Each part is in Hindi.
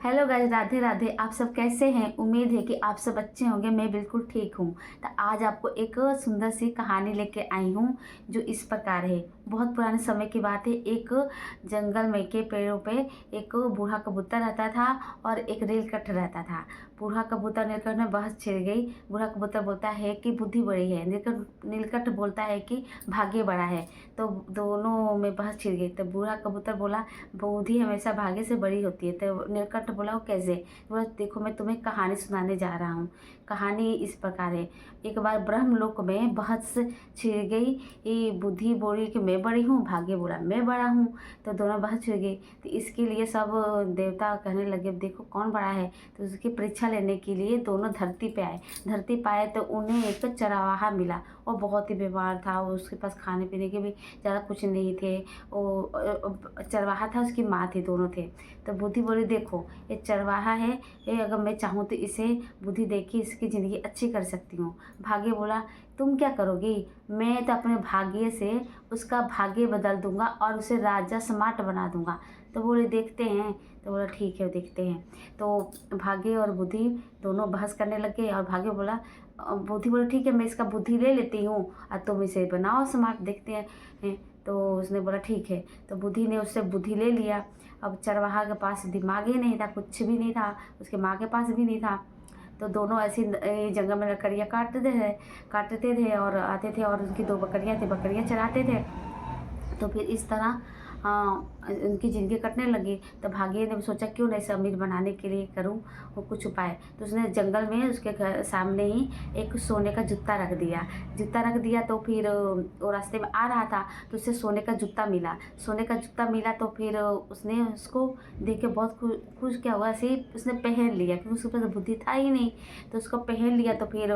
Hello guys, Radhe Radhe. आप सब कैसे हैं? उम्मीद है कि आप सब अच्छे होंगे। मैं बिल्कुल ठीक हूँ। तो आज आपको एक सुंदर सी कहानी लेके आई हूँ जो इस प्रकार है। बहुत पुराने समय की बात है। एक जंगल में के पेड़ों पे एक बूढ़ा कबूतर रहता था और एक नीलकंठ रहता था। बूढ़ा कबूतर नीलकंठ में बहस छिड़ गई। बूढ़ा कबूतर बोलता है कि बुद्धि बड़ी है, नीलकंठ बोलता है कि भाग्य बड़ा है। तो दोनों में बहस छिड़ गई। तो बूढ़ा कबूतर बोला बुद्धि हमेशा भाग्य से बड़ी होती है। तो नीलकंठ बोला वो कैसे? बोला देखो, मैं तुम्हें कहानी सुनाने जा रहा हूँ। कहानी इस प्रकार है। एक बार ब्रह्मलोक में बहस छिड़ गई। ये बुद्धि बोली कि मैं बड़ी हूँ, भाग्य बोला मैं बड़ा हूँ। तो दोनों बहस छिड़ गई। तो इसके लिए सब देवता कहने लगे देखो कौन बड़ा है। तो उसकी परीक्षा लेने के लिए दोनों धरती पे आए। धरती पे आए तो उन्हें एक चरवाहा मिला। वो बहुत ही बीमार था। उसके पास खाने पीने के भी ज़्यादा कुछ नहीं थे। वो चरवाहा था, उसकी माँ थी, दोनों थे। तो बुद्धि बोली देखो ये चरवाहा है, ये अगर मैं चाहूँ तो इसे बुद्धि दे के इसकी ज़िंदगी अच्छी कर सकती हूँ। भाग्य बोला तुम क्या करोगी? मैं तो अपने भाग्य से उसका भाग्य बदल दूंगा और उसे राजा सम्राट बना दूंगा। तो बोले देखते हैं। तो बोला ठीक है देखते हैं। तो भाग्य और बुद्धि दोनों बहस करने लगे और भाग्य बोला बुद्धि बोला ठीक है मैं इसका बुद्धि ले लेती हूँ और तुम इसे बनाओ सम्राट, देखते हैं। तो उसने बोला ठीक है। तो बुद्धि ने उससे बुद्धि ले लिया। अब चरवाहा के पास दिमाग ही नहीं था, कुछ भी नहीं था, उसके माँ के पास भी नहीं था। तो दोनों ऐसे जंगल में लकड़ियाँ काटते थे और आते थे और उनकी दो बकरियाँ थी, बकरियाँ चराते थे। तो फिर इस तरह उनकी ज़िंदगी कटने लगी। तो भाग्य ने सोचा क्यों नहीं इसे अमीर बनाने के लिए करूं वो कुछ उपाय। तो उसने जंगल में उसके घर सामने ही एक सोने का जूता रख दिया। तो फिर वो रास्ते में आ रहा था तो उसे सोने का जूता मिला। तो फिर उसने उसको देख के बहुत खुश क्या हुआ, ऐसे ही उसने पहन लिया क्योंकि उसके पास बुद्धि था ही नहीं। तो उसको पहन लिया। तो फिर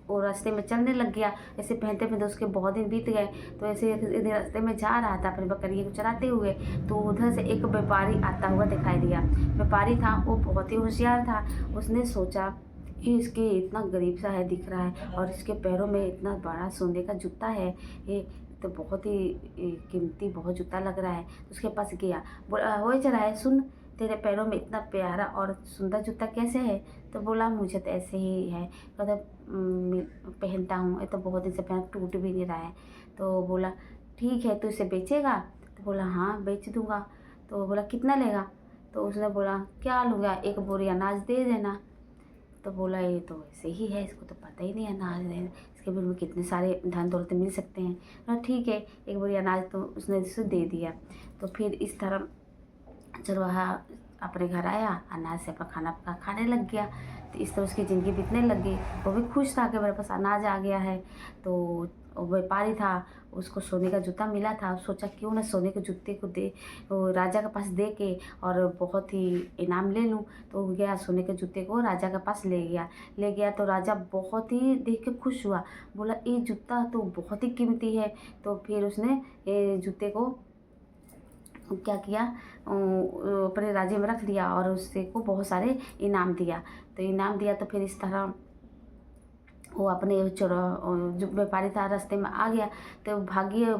वो रास्ते में चलने लग गया। ऐसे पहनते पहनते उसके बहुत दिन बीत गए। तो ऐसे रास्ते में जा रहा था अपनी बकरियों को चराते हुए। तो उधर से एक व्यापारी आता हुआ दिखाई दिया। व्यापारी था, वो बहुत ही होशियार था। उसने सोचा कि इसके इतना गरीब सा है दिख रहा है और इसके पैरों में इतना बड़ा सोने का जूता है, ये तो बहुत ही कीमती बहुत जूता लग रहा है। तो उसके पास गया, बोला हो चला है, सुन तेरे पैरों में इतना प्यारा और सुंदर जूता कैसे है? तो बोला मुझे तो ऐसे ही है, कहता पहनता हूँ, ये तो बहुत दिन से पहन, टूट भी नहीं रहा है। तो बोला ठीक है, तू इसे बेचेगा? तो बोला हाँ बेच दूंगा। तो बोला कितना लेगा? तो उसने बोला क्या लूँगा, एक बोरी अनाज दे देना। तो बोला ये तो ऐसे ही है, इसको तो पता ही नहीं है अनाज देना, इसके बिल में कितने सारे धन दौलत मिल सकते हैं। बोला ठीक है, एक बोरी अनाज तो उसने उसे दे दिया। तो फिर इस तरह चरवाहा अपने घर आया, अनाज से अपना खाना पका खाने लग गया। तो इस तरह उसकी ज़िंदगी बीतने लगी। वो भी खुश था कि मेरे पास अनाज आ गया है। तो व्यापारी था, उसको सोने का जूता मिला था। सोचा क्यों ना सोने के जूते को दे, वो राजा के पास दे के और बहुत ही इनाम ले लूँ। तो गया सोने के जूते को राजा के पास ले गया। तो राजा बहुत ही देख के खुश हुआ, बोला ये जूता तो बहुत ही कीमती है। तो फिर उसने ये जूते को क्या किया, अपने राज्य में रख लिया और उससे को बहुत सारे इनाम दिया। तो इनाम दिया तो फिर इस तरह वो अपने जो व्यापारी था रास्ते में आ गया। तो भाग्य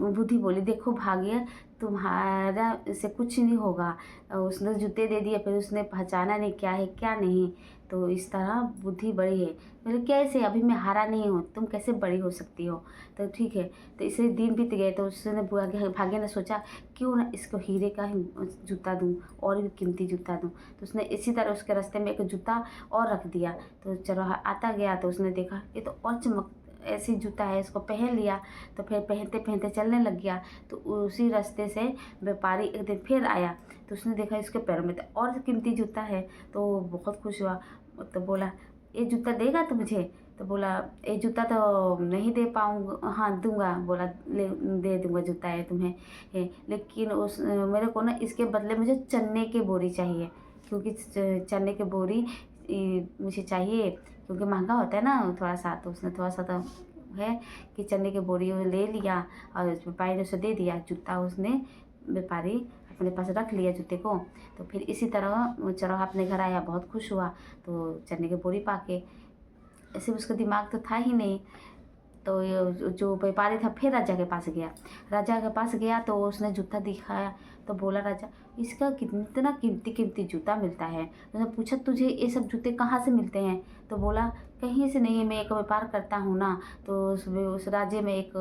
बुद्धि बोली देखो भाग्य तुम्हारा से कुछ नहीं होगा। उसने जूते दे दिए, फिर उसने पहचाना नहीं क्या है क्या नहीं। तो इस तरह बुद्धि बड़ी है। बोले कैसे, अभी मैं हारा नहीं हूँ, तुम कैसे बड़ी हो सकती हो? तो ठीक है। तो इससे दिन बीत गए। तो उसने भाग्य ने सोचा क्यों ना इसको हीरे का ही जूता दूँ और भी कीमती जूता दूँ। तो उसने इसी तरह उसके रास्ते में एक जूता और रख दिया। तो चरवाहा आता गया तो उसने देखा ये तो और चमक ऐसी जूता है, इसको पहन लिया। तो फिर पहनते पहनते चलने लग गया। तो उसी रास्ते से व्यापारी एक दिन फिर आया। तो उसने देखा इसके पैरों में तो और कीमती जूता है। तो बहुत खुश हुआ। तो बोला ये जूता देगा तो मुझे? तो बोला ये जूता तो नहीं दे पाऊँगा, हाँ दूंगा। बोला ले दे दूंगा जूता है तुम्हें लेकिन उस मेरे को ना इसके बदले मुझे चने की बोरी चाहिए, क्योंकि चने की बोरी मुझे चाहिए क्योंकि महंगा होता है ना थोड़ा सा। तो उसने थोड़ा सा तो है कि चने की बोरी वो ले लिया और व्यापारी ने उसे दे दिया जूता। उसने व्यापारी अपने पास रख लिया जूते को। तो फिर इसी तरह वो चरवाहा अपने घर आया, बहुत खुश हुआ। तो चने की बोरी पाके ऐसे उसका दिमाग तो था ही नहीं। तो ये जो व्यापारी था फिर राजा के पास गया। तो उसने जूता दिखाया। तो बोला राजा, इसका कितना कीमती कीमती जूता मिलता है। तो उसने पूछा, तुझे ये सब जूते कहाँ से मिलते हैं? तो बोला, कहीं से नहीं, मैं एक व्यापार करता हूँ ना, तो उस राज्य में एक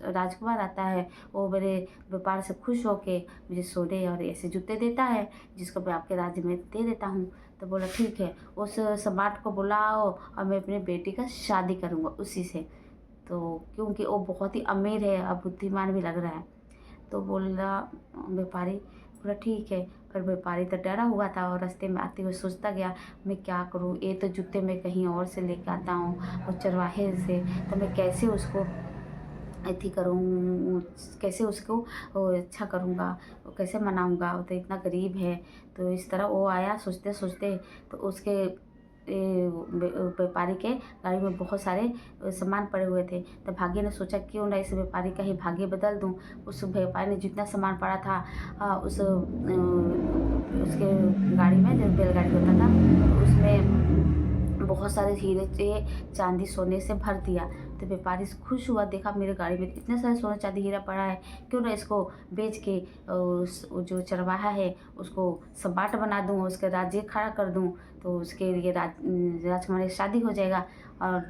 राजकुमार आता है, वो मेरे व्यापार से खुश होके मुझे सोने और ऐसे जूते देता है, जिसको मैं आपके राज्य में दे देता हूँ। तो बोला, ठीक है, उस सम्राट को बुलाओ और मैं अपनी बेटी का शादी करूँगा उसी से। तो क्योंकि वो बहुत ही अमीर है और बुद्धिमान भी लग रहा है। तो बोला व्यापारी, बोला ठीक है। पर व्यापारी तो डरा हुआ था और रास्ते में आते हुए सोचता गया, मैं क्या करूँ, ये तो जूते मैं कहीं और से लेके आता हूँ, वो चरवाहे से, तो मैं कैसे उसको अथी करूँ, कैसे उसको वो अच्छा करूँगा, वो कैसे मनाऊँगा, वो तो इतना गरीब है। तो इस तरह वो आया सोचते सोचते, तो उसके व्यापारी के गाड़ी में बहुत सारे सामान पड़े हुए थे। तो भाग्य ने सोचा, क्यों ना इस व्यापारी का ही भाग्य बदल दूं। उस व्यापारी ने जितना सामान पड़ा था उसके गाड़ी में, जो बैलगाड़ी होता था, उसमें बहुत सारे हीरे चांदी सोने से भर दिया। तो व्यापारी खुश हुआ, देखा मेरे गाड़ी में इतने सारे सोना चांदी हीरा पड़ा है, क्यों ना इसको बेच के जो चरवाहा है उसको सम्राट बना दूँ, उसके राज्य खड़ा कर दूँ, तो उसके लिए राजकुमारी की शादी हो जाएगा और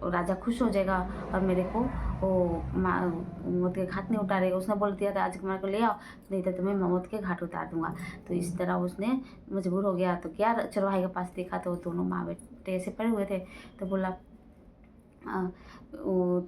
राजा खुश हो जाएगा और मेरे को वो मौत के घाट नहीं उतारेगा। उसने बोल दिया राजकुमार को ले आओ, नहीं तो तुम्हें मौत के घाट उतार दूंगा। तो इस तरह उसने मजबूर हो गया। तो क्या चरवाहे के पास देखा तो दोनों माँ बेटे ऐसे पड़े हुए थे। तो बोला,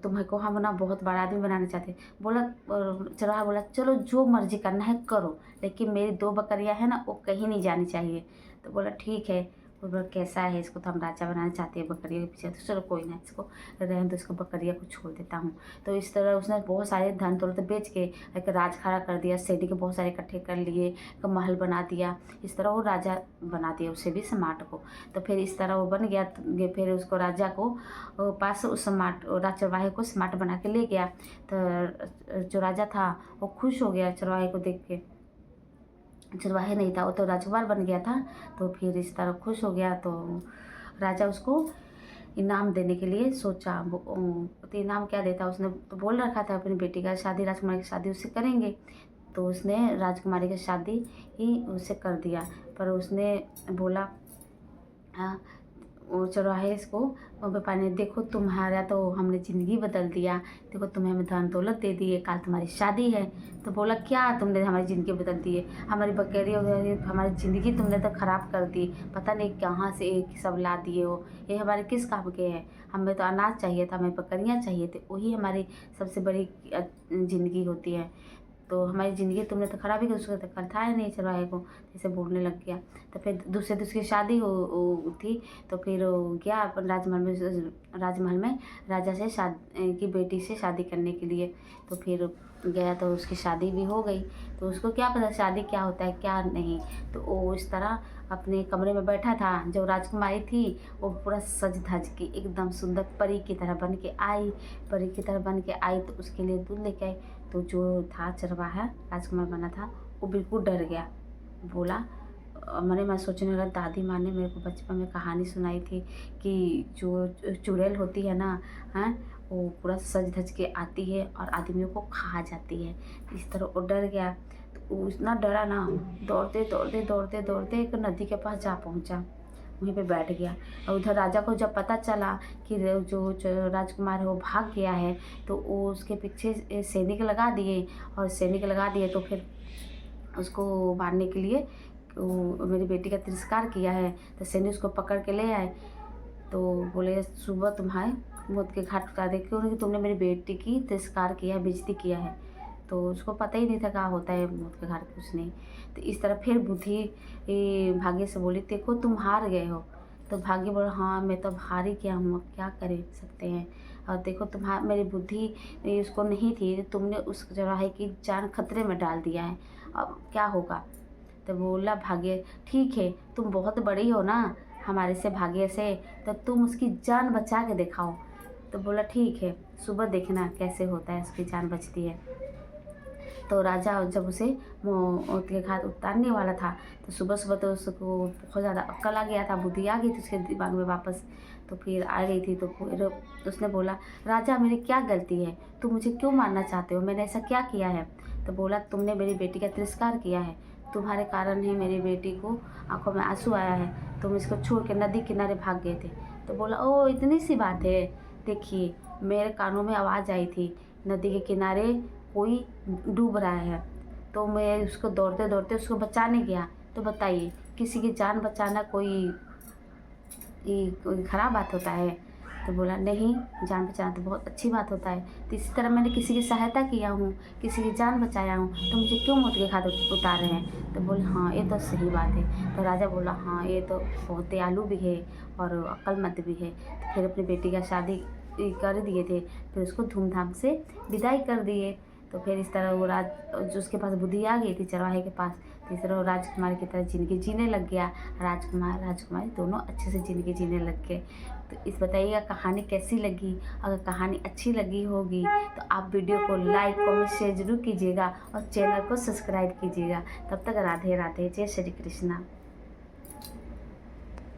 तुम्हें को हम ना बहुत बड़ा आदमी बनाना चाहते। बोला चरवाहा बोला, चलो जो मर्जी करना है करो, लेकिन मेरी 2 बकरियां हैं ना, वो कहीं नहीं जानी चाहिए। तो बोला ठीक है। वो बोला, कैसा है, इसको तो हम राजा बनाना चाहते हैं बकरियों के पीछे। तो चलो कोई ना, इसको रहने दो, इसको बकरिया को छोड़ देता हूँ। तो इस तरह उसने बहुत सारे धन दौलत बेच के एक राज खड़ा कर दिया, सैनिक बहुत सारे इकट्ठे कर लिए, एक महल बना दिया। इस तरह वो राजा बना दिया उसे भी, सम्राट को। तो फिर इस तरह वो बन गया। फिर उसको राजा को पास उस सम्राट चरवाहे को सम्राट बना के ले गया। तो जो राजा था वो खुश हो गया चरवाहे को देख के। चरवाहे नहीं था, वो तो राजकुमार बन गया था। तो फिर इस तरह खुश हो गया। तो राजा उसको इनाम देने के लिए सोचा। तो इनाम क्या देता, उसने तो बोल रखा था अपनी बेटी का शादी, राजकुमारी की शादी उससे करेंगे। तो उसने राजकुमारी की शादी ही उससे कर दिया। पर उसने बोला, हाँ, वो चरवाहे इसको व्यापारी ने, देखो तुम्हारा तो हमने ज़िंदगी बदल दिया, देखो तुम्हें हमें धन दौलत दे दी है, कल तुम्हारी शादी है। तो बोला, क्या तुमने हमारी ज़िंदगी बदल दी है, हमारी बकरी वगैरह, हमारी ज़िंदगी तुमने तो ख़राब कर दी, पता नहीं कहाँ से एक सब ला दिए हो, ये हमारे किस काम के हैं, हमें तो अनाज चाहिए था, हमें बकरियाँ चाहिए थे, वही हमारी सबसे बड़ी ज़िंदगी होती है। तो हमारी ज़िंदगी तुमने तो ख़राब ही की, उसको तो कल था ही नहीं चरवाहे को। जैसे बोलने लग गया। तो फिर दूसरी शादी हो थी। तो फिर वो गया अपन राजमहल में राजा से शादी की बेटी से शादी करने के लिए। तो फिर गया तो उसकी शादी भी हो गई। तो उसको क्या पता शादी क्या होता है क्या नहीं। तो वो इस तरह अपने कमरे में बैठा था। जो राजकुमारी थी वो पूरा सज धज के एकदम सुंदर परी की तरह बन के आई। परी की तरह बन के आई तो उसके लिए दूध लेके आई। तो जो था चरवाहा राजकुमार बना था वो बिल्कुल डर गया। बोला, मैंने मैं सोचने लगा, दादी माँ ने मेरे को बचपन में कहानी सुनाई थी कि जो चुड़ैल होती है ना, हैं, वो पूरा सज धज के आती है और आदमियों को खा जाती है। इस तरह वो डर गया। तो वो इतना डरा ना, दौड़ते दौड़ते दौड़ते दौड़ते एक नदी के पास जा पहुँचा, वहीं पे बैठ गया। और उधर राजा को जब पता चला कि जो राजकुमार है वो भाग गया है, तो वो उसके पीछे सैनिक लगा दिए। और सैनिक लगा दिए तो फिर उसको मारने के लिए वो मेरी बेटी का तिरस्कार किया है। तो सैनिक उसको पकड़ के ले आए। तो बोले, सुबह तुम्हारे मौत के घाट उतार दे, क्योंकि तुमने मेरी बेटी की तिरस्कार किया है, बेइज्जती किया है। तो उसको पता ही नहीं था क्या होता है मौत के घाट, कुछ नहीं। तो इस तरह फिर बुद्धि भाग्य से बोली, देखो तुम हार गए हो। तो भाग्य बोला, हाँ मैं तो हार ही गया हूँ, अब क्या कर सकते हैं। और देखो मेरी बुद्धि उसको नहीं थी, तुमने उस चरवाहे की जान खतरे में डाल दिया है, अब क्या होगा। तो बोला भाग्य, ठीक है तुम बहुत बड़ी हो ना हमारे से भाग्य से, तो तुम उसकी जान बचा के दिखाओ। तो बोला ठीक है, सुबह देखना कैसे होता है, उसकी जान बचती है। तो राजा जब उसे मौत के घाट उतारने वाला था, तो सुबह सुबह तो उसको बहुत ज़्यादा अक्ल आ गया था, बुद्धि आ गई थी उसके दिमाग में वापस। तो फिर आ गई थी। तो फिर उसने बोला, राजा मेरी क्या गलती है, तुम मुझे क्यों मारना चाहते हो, मैंने ऐसा क्या किया है। तो बोला तुमने मेरी बेटी का तिरस्कार किया है, तुम्हारे कारण ही मेरी बेटी को आंखों में आंसू आया है, तुम इसको छोड़ के नदी किनारे भाग गए थे। तो बोला ओ इतनी सी बात है। देखिए मेरे कानों में आवाज़ आई थी नदी के किनारे कोई डूब रहा है, तो मैं उसको दौड़ते दौड़ते उसको बचाने गया। तो बताइए किसी की जान बचाना कोई ख़राब बात होता है? तो बोला नहीं, जान बचाना तो बहुत अच्छी बात होता है। तो इसी तरह मैंने किसी की सहायता किया हूँ, किसी की जान बचाया हूँ, तो मुझे क्यों मौत के घाट उतार रहे हैं? तो बोले हाँ ये तो सही बात है। तो राजा बोला हाँ ये तो बहुत दयालु भी है और अक्लमंद भी है। तो फिर अपनी बेटी का शादी कर दिए थे, फिर उसको धूमधाम से विदाई कर दिए। तो फिर इस तरह वो जो उसके पास बुद्धि आ गई थी चरवाहे के पास, तो इस तरह वो राजकुमारी की तरह ज़िंदगी जीने लग गया। राजकुमार राजकुमारी दोनों अच्छे से ज़िंदगी जीने लग गए। तो इस बताइएगा कहानी कैसी लगी? अगर कहानी अच्छी लगी होगी तो आप वीडियो को लाइक कमेंट शेयर ज़रूर कीजिएगा और चैनल को सब्सक्राइब कीजिएगा। तब तक राधे राधे, जय श्री कृष्णा।